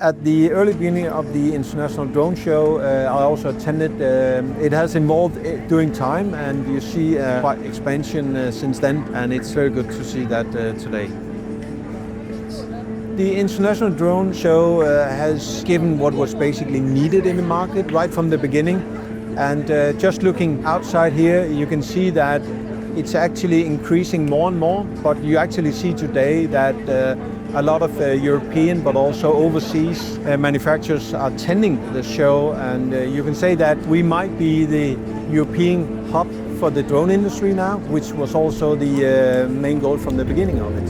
At the early beginning of the International Drone Show, I also attended. It has evolved during time, and you see quite expansion since then, and it's very good to see that today. The International Drone Show has given what was basically needed in the market right from the beginning. And just looking outside here, you can see that it's actually increasing more and more. But you actually see today that a lot of European but also overseas manufacturers are attending the show. And you can say that we might be the European hub for the drone industry now, which was also the main goal from the beginning of it.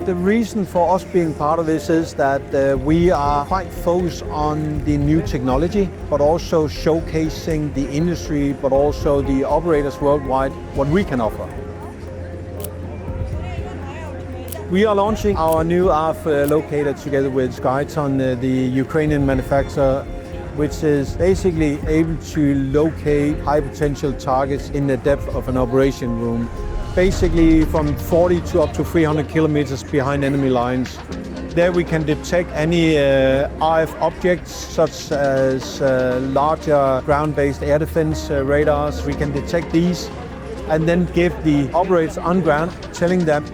The reason for us being part of this is that we are quite focused on the new technology, but also showcasing the industry, but also the operators worldwide, what we can offer. We are launching our new RF locator together with Skyton, the Ukrainian manufacturer, which is basically able to locate high potential targets in the depth of an operation room. Basically from 40 to up to 300 kilometers behind enemy lines. There we can detect any RF objects such as larger ground-based air defense radars. We can detect these and then give the operators on ground telling them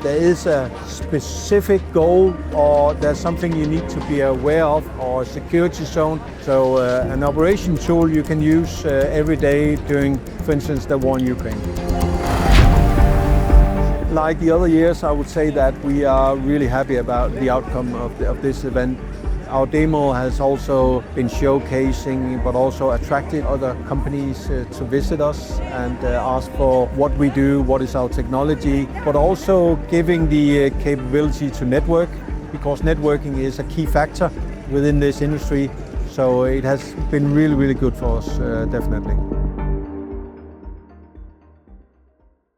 there is a specific goal or there's something you need to be aware of or a security zone. So an operation tool you can use every day during, for instance, the war in Ukraine. Like the other years, I would say that we are really happy about the outcome of this event. Our demo has also been showcasing, but also attracted other companies to visit us and ask for what we do, what is our technology, but also giving the capability to network, because networking is a key factor within this industry. So it has been really, really good for us, definitely.